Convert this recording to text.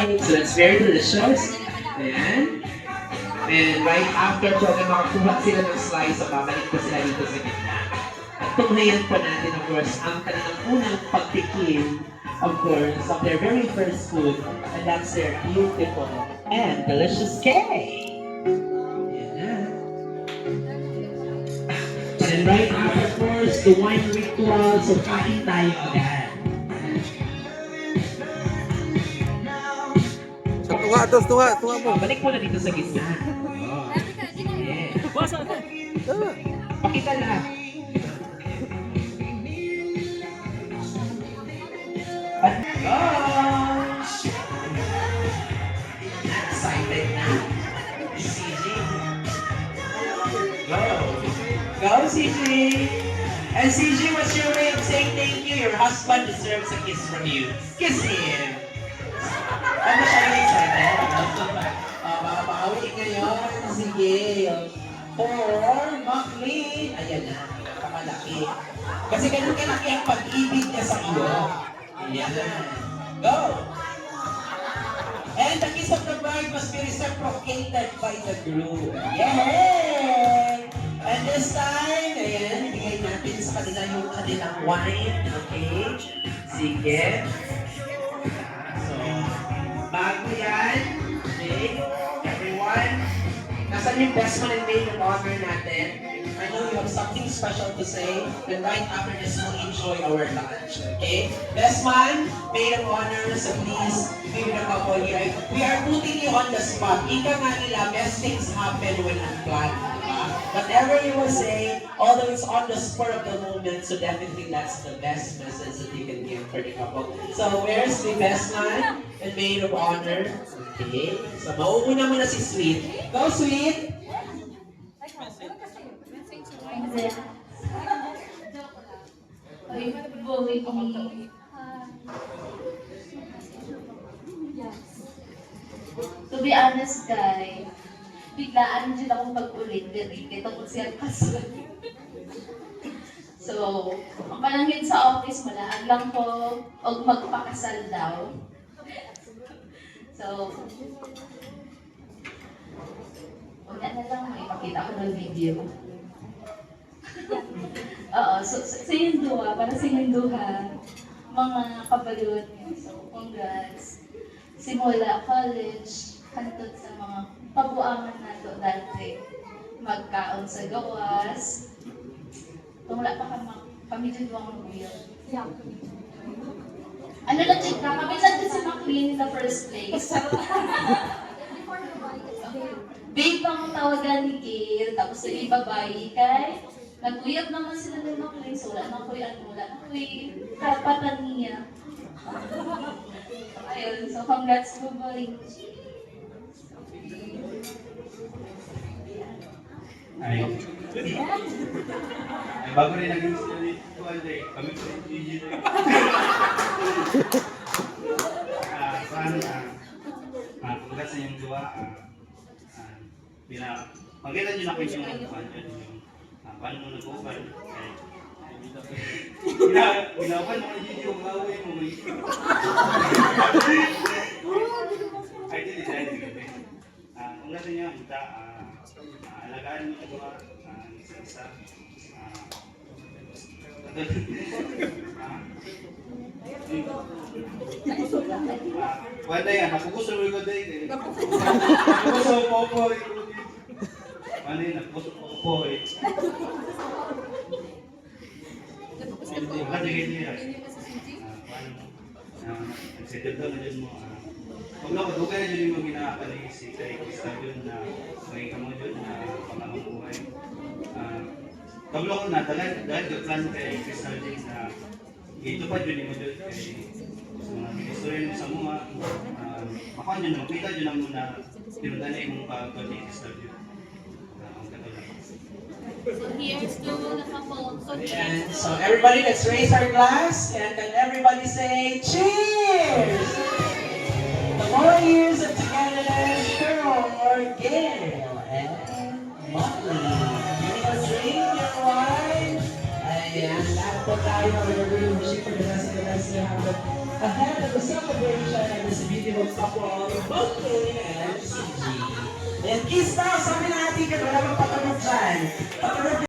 So it's very delicious. Ayan. And right after po na makakuha sila ng slice, so babalik po sila dito sa gitna. At tunghayan po natin, of course, ang kanilang unang pagtikim, of course, of their very first food, and that's their beautiful and delicious cake. Ayan na. And right after, of course, the wine ritual, so kain tayo agad. Tunga mo. Balik mo na dito sa gitna. Oh. Yeah. Pakita lahat. At gosh! Excited na. CJ. Go. Go, CJ. And CJ, what's your way of saying thank you? Your husband deserves a kiss from you. Kiss him. Ano siya yung excited? Baka makawin ngayon. Sige. For Maclean. Ayan na. Kamalaki. Kasi ganun kalaki ang pag-ibig niya sa iyo. Ayan. Go! And the kiss of the bride must be reciprocated by the groom. Yay! And this time, ayan, bigay natin sa kanila yung kanilang wine. Okay? Sige. Bago yan, okay, everyone, nasan yung best man and maid of honor natin? I know you have something special to say, then right after this, we'll enjoy our lunch, okay? Best man, maid of honor, so please, give it a couple here. We are putting you on the spot. Ika nga nila, best things happen when unplanned. Whatever you will say, although it's on the spur of the moment, so definitely that's the best message that you can give for the couple. So where's the best man and maid of honor? Okay, so mauuna muna si Sweet. Go, Sweet! To be honest, guys, biglaan dyan akong pag-ulit diri kay tungkol siya kasal. So, ang panangin sa office, malaan lang ko og magpakasal daw. So, wala na lang, may ipakita ko ng video. Oo, so sa yung duha, para sa yung duha, mga kabaluan niyo. So, congrats. Simula college, hantod sa mga pabuangan na to dati. Magkaon sa gawas. Kung wala pa kami dyan doang mag-wheel. Ano na chika? Kami lang din si Maclean in the first place. Babe ang tawagan ni Gail, tapos sa babae kay nag-uyab naman sila ni Maclean, so wala na ko'y karapatan niya. Ayun, so congrats po boy. Ay, bago rin naging sila dito, kami po yung DJ na yun. Congrats sa inyong dua. Magkita nyo na kayo yung paano mo nag-open. Ginawan mo ng video, mawin mo. Ay, hindi dahil. Congrats sa inyo, kita. Alagaan mo ito isa-isa. Wala yan, napuguso mo ko dahil. Napuguso mo po. Wala yan, napuguso mo po. Wala yan niya. Nagsettle down na dyan mo. Kung ako, dugay na dyan yung ginakaligisi kay Krista dyan na may kamo dyan na pangamang buhay. Kablo ko na, dahil yung plan kay Krista dyan na ito pa dyan mo dyan kay sa mga historian mo sa mga makuha dyan na makita dyan na muna pinundan yung pagod ni Krista dyan. Ang katalang. So here's to the couple. And so everybody, let's raise our glass and can everybody say cheers! The more years of togetherness for Gail and Motley. You drink your wine. Ayan, lahat po tayo. We're really wishing for the best of the best to have ahead of the celebration of this beautiful couple, Booking and CG. And kiss daw, sabi natin, wala magpatunog dyan. Patunog